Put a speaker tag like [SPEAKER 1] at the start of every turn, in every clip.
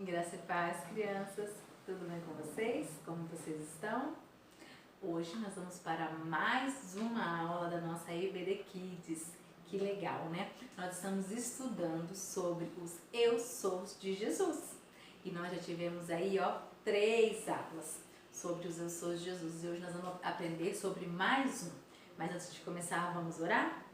[SPEAKER 1] Graça e paz, crianças. Tudo bem com vocês? Como vocês estão? Hoje nós vamos para mais uma aula da nossa EBD Kids. Que legal, né? Nós estamos estudando sobre os Eu Sous de Jesus. E nós já tivemos aí, 3 aulas sobre os Eu Sous de Jesus. E hoje nós vamos aprender sobre mais um. Mas antes de começar, vamos orar?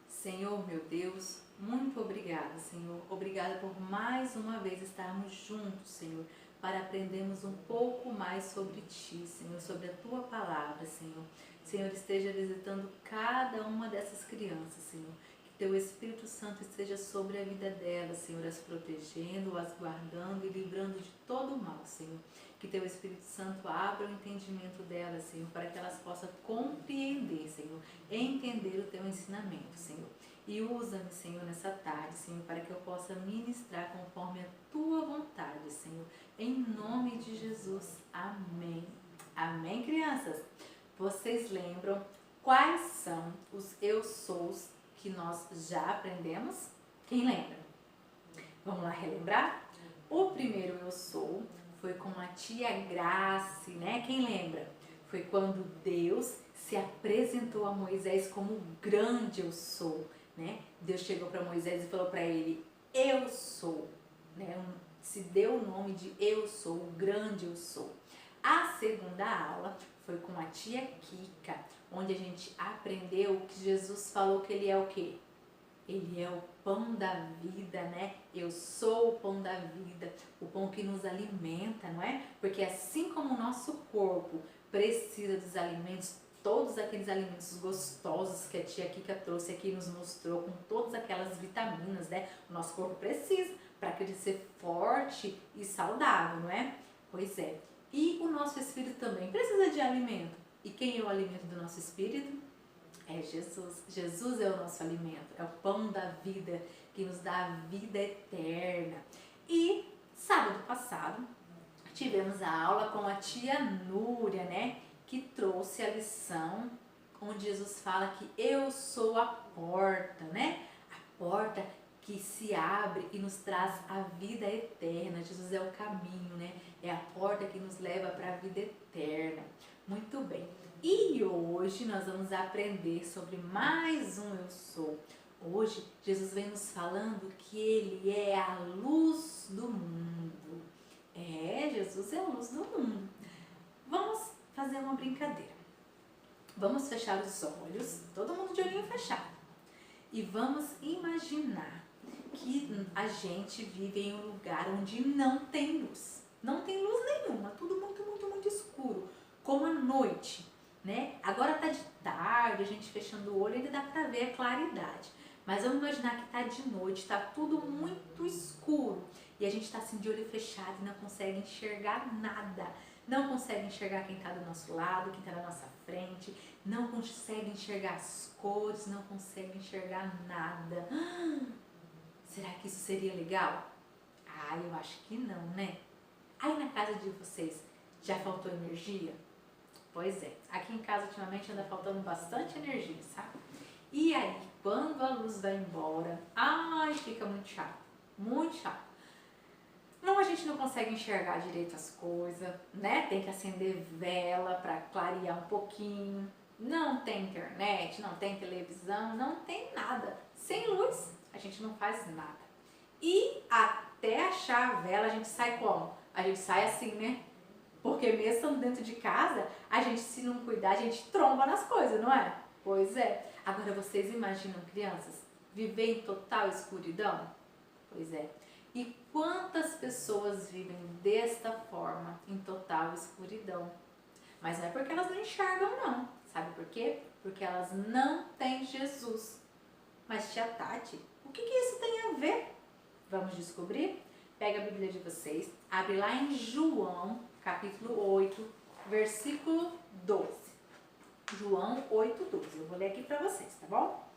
[SPEAKER 1] Senhor, meu Deus, muito obrigada, Senhor. Obrigada por mais uma vez estarmos juntos, Senhor, para aprendermos um pouco mais sobre Ti, Senhor, sobre a Tua palavra, Senhor. Senhor, esteja visitando cada uma dessas crianças, Senhor. Que Teu Espírito Santo esteja sobre a vida delas, Senhor, as protegendo, as guardando e livrando de todo o mal, Senhor. Que Teu Espírito Santo abra o entendimento delas, Senhor, para que elas possam compreender, Senhor, entender o Teu ensinamento, Senhor. E usa-me, Senhor, nessa tarde, Senhor, para que eu possa ministrar conforme a Tua vontade, Senhor. Em nome de Jesus. Amém. Amém, crianças? Vocês lembram quais são os Eu Sous que nós já aprendemos? Quem lembra? Vamos lá relembrar? O primeiro Eu Sou foi com a tia Grace, né? Quem lembra? Foi quando Deus se apresentou a Moisés como o grande Eu Sou, né? Deus chegou para Moisés e falou para ele, Eu sou, né? Se deu o nome de Eu Sou, o grande Eu Sou. A segunda aula foi com a tia Kika, onde a gente aprendeu que Jesus falou que ele é o quê? Ele é o pão da vida, né? Eu sou o pão da vida, o pão que nos alimenta, não é? Porque assim como o nosso corpo precisa dos alimentos, todos aqueles alimentos gostosos que a tia Kika trouxe aqui, nos mostrou, com todas aquelas vitaminas, né? O nosso corpo precisa para crescer forte e saudável, não é? Pois é. E o nosso espírito também precisa de alimento. E quem é o alimento do nosso espírito? É Jesus. Jesus é o nosso alimento, é o pão da vida que nos dá a vida eterna. E sábado passado tivemos a aula com a tia Núria, né? Que trouxe a lição onde Jesus fala que eu sou a porta, né? A porta que se abre e nos traz a vida eterna. Jesus é o caminho, né? É a porta que nos leva para a vida eterna. Muito bem. E hoje nós vamos aprender sobre mais um Eu Sou. Hoje Jesus vem nos falando que Ele é a luz do mundo. É, Jesus é a luz do mundo. Vamos fazer uma brincadeira. Vamos fechar os olhos, todo mundo de olhinho fechado. E vamos imaginar que a gente vive em um lugar onde não tem luz. Não tem luz nenhuma, tudo muito escuro, como a noite. Né? Agora tá de tarde, a gente fechando o olho, ainda dá pra ver a claridade. Mas vamos imaginar que tá de noite, tá tudo muito escuro. E a gente tá assim de olho fechado e não consegue enxergar nada. Não consegue enxergar quem tá do nosso lado, quem tá na nossa frente. Não consegue enxergar as cores, não consegue enxergar nada. Será que isso seria legal? Ah, eu acho que não, né? Aí na casa de vocês, já faltou energia? Pois é, aqui em casa ultimamente anda faltando bastante energia, sabe? E aí, quando a luz vai embora, ai, fica muito chato, muito chato. Não, a gente não consegue enxergar direito as coisas, né? Tem que acender vela para clarear um pouquinho. Não tem internet, não tem televisão, não tem nada. Sem luz, a gente não faz nada. E até achar a vela, a gente sai como? A gente sai assim, né? Porque mesmo estando dentro de casa, a gente, se não cuidar, a gente tromba nas coisas, não é? Pois é. Agora vocês imaginam, crianças, viver em total escuridão? Pois é. E quantas pessoas vivem desta forma, em total escuridão? Mas não é porque elas não enxergam, não. Sabe por quê? Porque elas não têm Jesus. Mas, tia Tati, o que isso tem a ver? Vamos descobrir? Pega a Bíblia de vocês, abre lá em João, capítulo 8, versículo 12. João 8, 12. Eu vou ler aqui para vocês, tá bom?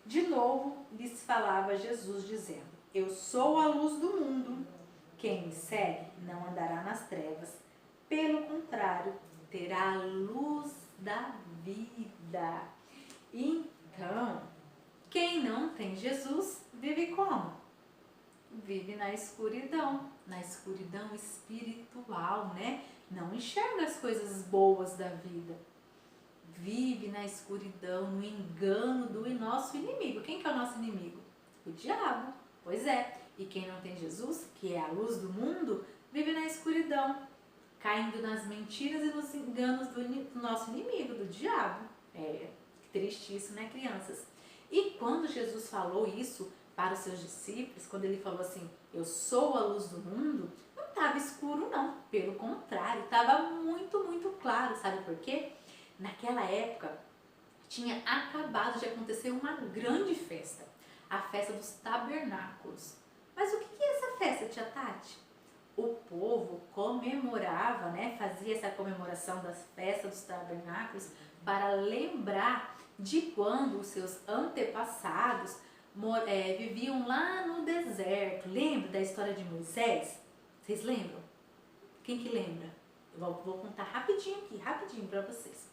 [SPEAKER 1] De novo lhes falava Jesus dizendo, eu sou a luz do mundo. Quem me segue não andará nas trevas. Pelo contrário, terá a luz da vida. Então, quem não tem Jesus vive como? vive na escuridão espiritual, né? Não enxerga as coisas boas da vida. Vive na escuridão, no engano do nosso inimigo. Quem que é o nosso inimigo? O diabo. Pois é. E quem não tem Jesus, que é a luz do mundo, vive na escuridão, caindo nas mentiras e nos enganos do nosso inimigo, do diabo. É triste isso, né, crianças? E quando Jesus falou isso para os seus discípulos, quando ele falou assim, eu sou a luz do mundo, não estava escuro não, pelo contrário, estava muito, muito claro. Sabe por quê? Naquela época tinha acabado de acontecer uma grande festa, a festa dos tabernáculos. Mas o que é essa festa, tia Tati? O povo comemorava, né, fazia essa comemoração das festas dos tabernáculos para lembrar de quando os seus antepassados viviam lá no deserto. Lembra da história de Moisés? Vocês lembram? Quem que lembra? Eu vou contar rapidinho aqui, rapidinho para vocês.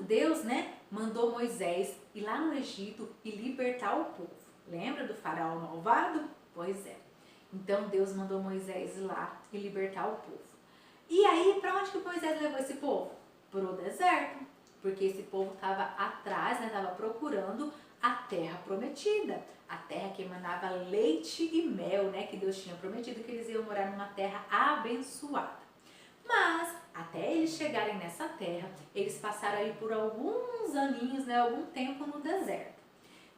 [SPEAKER 1] Deus, né, mandou Moisés ir lá no Egito e libertar o povo. Lembra do faraó malvado? Pois é. Então Deus mandou Moisés ir lá e libertar o povo. E aí, para onde que Moisés levou esse povo? Para o deserto. Porque esse povo estava atrás, né, estava procurando a terra prometida. A terra que emanava leite e mel, né, que Deus tinha prometido que eles iam morar numa terra abençoada. Mas, até eles chegarem nessa terra, eles passaram aí por alguns aninhos, né, algum tempo no deserto.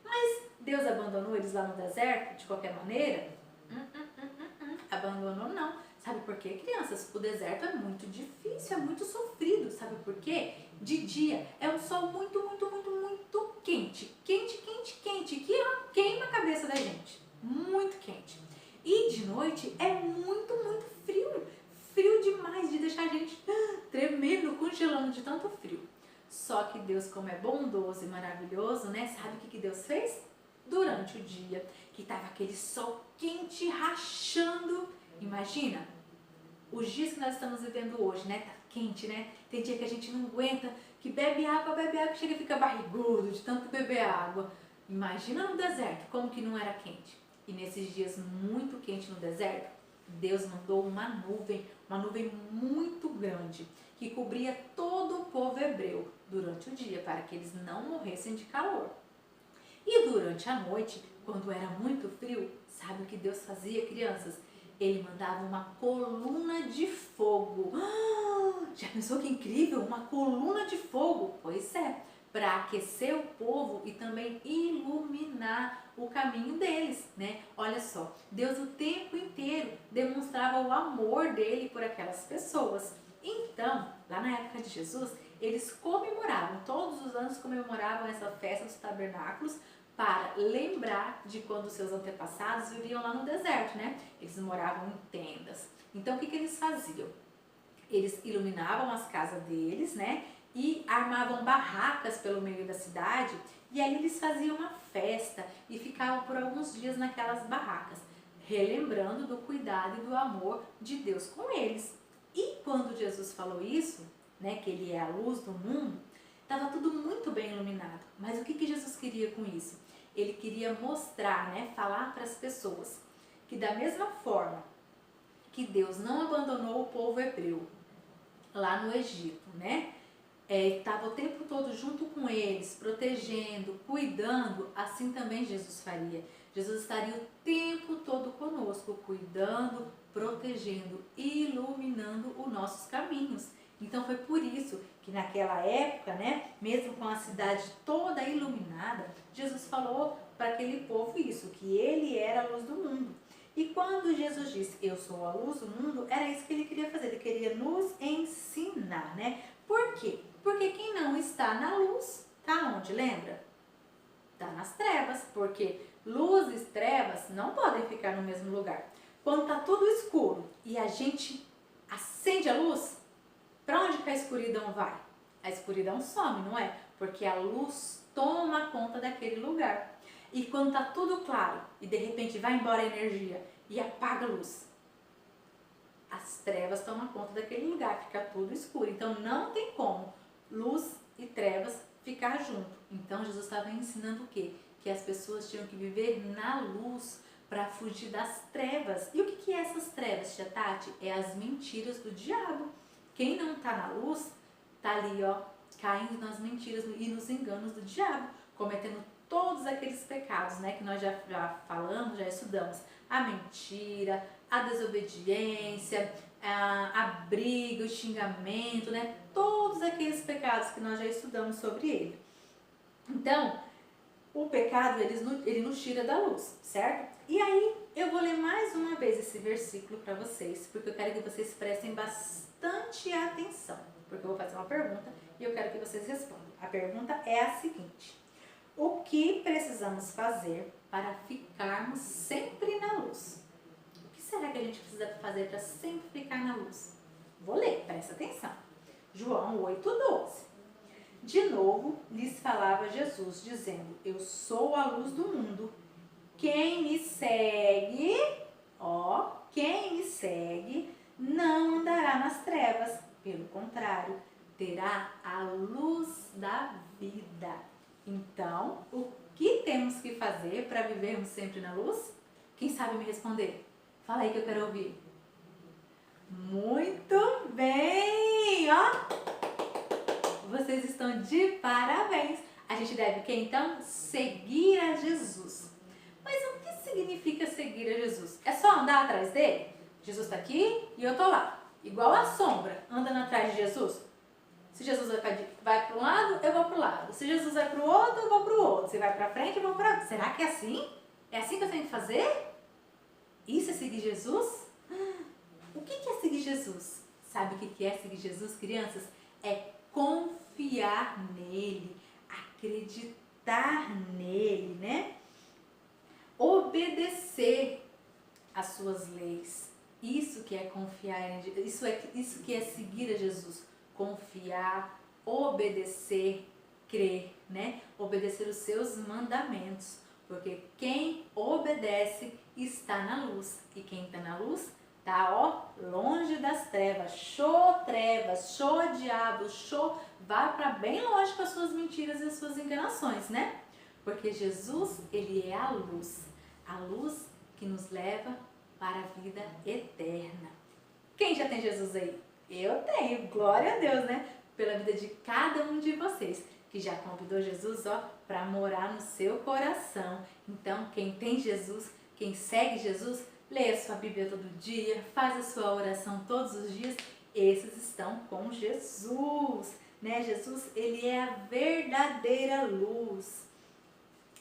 [SPEAKER 1] Mas Deus abandonou eles lá no deserto, de qualquer maneira? Abandonou não. Sabe por quê, crianças? O deserto é muito difícil, é muito sofrido. Sabe por quê? De dia é um sol muito, muito, muito, muito quente. Quente, quente, quente, que queima a cabeça da gente. Muito quente. E de noite é muito, muito frio. Frio demais, de deixar a gente tremendo, congelando de tanto frio. Só que Deus, como é bondoso e maravilhoso, né? Sabe o que Deus fez? Durante o dia, que estava aquele sol quente, rachando. Imagina, os dias que nós estamos vivendo hoje, né? Tá quente, né? Tem dia que a gente não aguenta, que bebe água, chega e fica barrigudo de tanto beber água. Imagina no deserto, como que não era quente. E nesses dias muito quentes no deserto, Deus mandou uma nuvem muito grande, que cobria todo o povo hebreu durante o dia, para que eles não morressem de calor. E durante a noite, quando era muito frio, sabe o que Deus fazia, crianças? Ele mandava uma coluna de fogo. Já pensou que incrível? Uma coluna de fogo? Pois é, para aquecer o povo e também iluminar o caminho deles, né? Olha só, Deus o tempo inteiro demonstrava o amor dele por aquelas pessoas. Então, lá na época de Jesus, eles comemoravam, todos os anos comemoravam essa festa dos tabernáculos para lembrar de quando seus antepassados viviam lá no deserto, né? Eles moravam em tendas. Então, o que eles faziam? Eles iluminavam as casas deles, né? E armavam barracas pelo meio da cidade, e aí eles faziam uma festa e ficavam por alguns dias naquelas barracas, relembrando do cuidado e do amor de Deus com eles. E quando Jesus falou isso, né, que ele é a luz do mundo, estava tudo muito bem iluminado. Mas o que Jesus queria com isso? Ele queria mostrar, né, falar para as pessoas que da mesma forma que Deus não abandonou o povo hebreu lá no Egito, né? Estava o tempo todo junto com eles, protegendo, cuidando, assim também Jesus faria. Jesus estaria o tempo todo conosco, cuidando, protegendo, iluminando os nossos caminhos. Então foi por isso que naquela época, né, mesmo com a cidade toda iluminada, Jesus falou para aquele povo isso, que ele era a luz do mundo. E quando Jesus disse, eu sou a luz do mundo, era isso que ele queria fazer, ele queria nos ensinar, né? Por quê? Porque quem não está na luz, tá onde, lembra? Está nas trevas, porque luz e trevas não podem ficar no mesmo lugar. Quando está tudo escuro e a gente acende a luz, para onde que a escuridão vai? A escuridão some, não é? Porque a luz toma conta daquele lugar. E quando está tudo claro e de repente vai embora a energia e apaga a luz, as trevas tomam conta daquele lugar, fica tudo escuro. Então não tem como luz e trevas ficar junto. Então Jesus estava ensinando o quê? Que as pessoas tinham que viver na luz para fugir das trevas. E o que é essas trevas, tia Tati? É as mentiras do diabo. Quem não está na luz, está ali, ó, caindo nas mentiras e nos enganos do diabo, cometendo todos aqueles pecados, né, que nós já falamos, já estudamos. A mentira, a desobediência, a briga, o xingamento, né, todos aqueles pecados que nós já estudamos sobre ele. Então, o pecado, ele nos tira da luz, certo? E aí, eu vou ler mais uma vez esse versículo para vocês, porque eu quero que vocês prestem bastante atenção, porque eu vou fazer uma pergunta e eu quero que vocês respondam. A pergunta é a seguinte: o que precisamos fazer para ficarmos sempre na luz? O que será que a gente precisa fazer para sempre ficar na luz? Vou ler, presta atenção. João 8,12. De novo, lhes falava Jesus, dizendo: eu sou a luz do mundo. Quem me segue, quem me segue, não andará nas trevas. Pelo contrário, terá a luz da vida. Então, o que temos que fazer para vivermos sempre na luz? Quem sabe me responder? Fala aí que eu quero ouvir. Muito bem, Vocês estão de parabéns. A gente deve o que então? Seguir a Jesus. Mas o que significa seguir a Jesus? É só andar atrás dele? Jesus está aqui e eu estou lá. Igual a sombra, andando atrás de Jesus. Se Jesus vai para um lado, eu vou para o lado. Se Jesus vai para o outro, eu vou para o outro. Se vai para frente, eu vou para outro. Será que é assim? É assim que eu tenho que fazer? Isso é seguir Jesus? O que é seguir Jesus? Sabe o que é seguir Jesus, crianças? É confiar nele, acreditar nele, né? Obedecer às suas leis. Isso que é confiar em Jesus. Isso que é seguir a Jesus. Confiar, obedecer, crer, né? Obedecer os seus mandamentos. Porque quem obedece está na luz. E quem está na luz está, longe das trevas. Show diabo, vá para bem longe com as suas mentiras e as suas enganações, né? Porque Jesus, ele é a luz que nos leva para a vida eterna. Quem já tem Jesus aí? Eu tenho, glória a Deus, né? Pela vida de cada um de vocês, que já convidou Jesus, para morar no seu coração. Então, quem tem Jesus, quem segue Jesus, lê a sua Bíblia todo dia, faz a sua oração todos os dias, esses estão com Jesus, né? Jesus, ele é a verdadeira luz.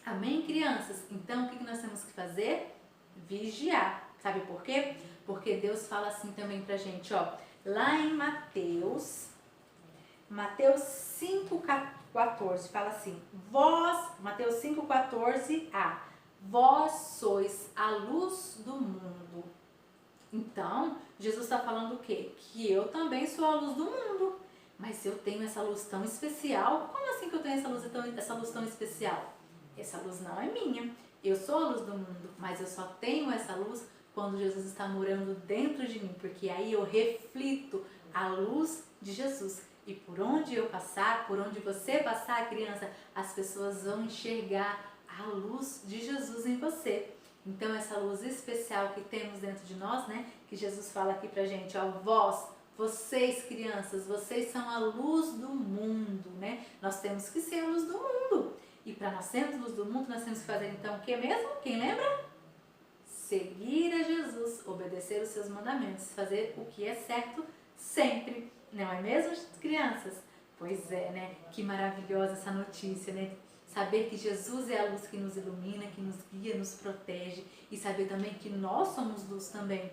[SPEAKER 1] Amém, crianças? Então, o que nós temos que fazer? Vigiar. Sabe por quê? Porque Deus fala assim também pra gente, lá em Mateus 5,14, fala assim, Mateus 5,14a, vós sois a luz do mundo. Então, Jesus está falando o quê? Que eu também sou a luz do mundo. Mas eu tenho essa luz tão especial. Como assim que eu tenho essa luz tão especial? Essa luz não é minha. Eu sou a luz do mundo, mas eu só tenho essa luz quando Jesus está morando dentro de mim, porque aí eu reflito a luz de Jesus. E por onde eu passar, por onde você passar, criança, as pessoas vão enxergar a luz de Jesus em você. Então essa luz especial que temos dentro de nós, né, que Jesus fala aqui pra gente, vocês crianças, vocês são a luz do mundo, né? Nós temos que ser a luz do mundo. E para nós sermos luz do mundo, nós temos que fazer então o que mesmo? Quem lembra? Seguir a Jesus, obedecer os seus mandamentos, fazer o que é certo sempre. Não é mesmo, crianças? Pois é, né? Que maravilhosa essa notícia, né? Saber que Jesus é a luz que nos ilumina, que nos guia, nos protege. E saber também que nós somos luz também,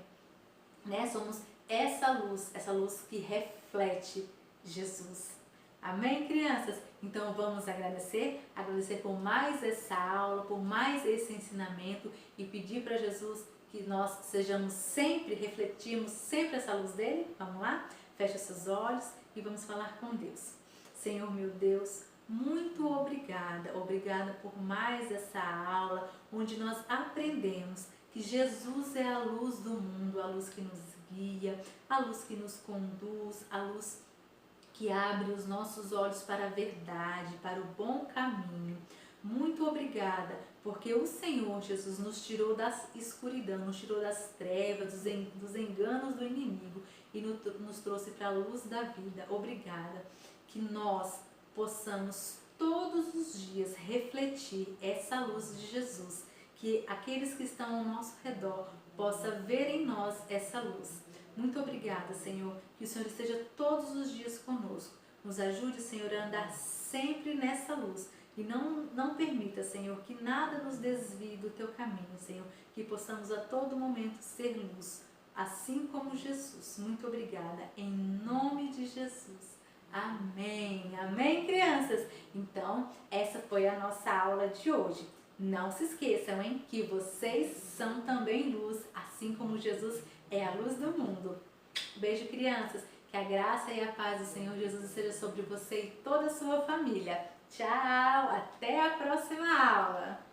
[SPEAKER 1] né? Somos essa luz que reflete Jesus. Amém, crianças? Então vamos agradecer por mais essa aula, por mais esse ensinamento e pedir para Jesus que nós sejamos sempre, refletimos sempre essa luz dele. Vamos lá? Feche seus olhos e vamos falar com Deus. Senhor meu Deus, muito obrigada por mais essa aula onde nós aprendemos que Jesus é a luz do mundo, a luz que nos guia, a luz que nos conduz, a luz que abre os nossos olhos para a verdade, para o bom caminho. muito obrigada, porque o Senhor Jesus nos tirou da escuridão, nos tirou das trevas, dos enganos do inimigo e nos trouxe para a luz da vida. Obrigada, que nós possamos todos os dias refletir essa luz de Jesus, que aqueles que estão ao nosso redor possam ver em nós essa luz. Muito obrigada, Senhor, que o Senhor esteja todos os dias conosco. Nos ajude, Senhor, a andar sempre nessa luz. E não permita, Senhor, que nada nos desvie do Teu caminho, Senhor. Que possamos a todo momento ser luz, assim como Jesus. Muito obrigada, em nome de Jesus. Amém. Amém, crianças? Então, essa foi a nossa aula de hoje. Não se esqueçam, hein, que vocês são também luz, assim como Jesus é a luz do mundo. Beijo, crianças. Que a graça e a paz do Senhor Jesus esteja sobre você e toda a sua família. Tchau! Até a próxima aula!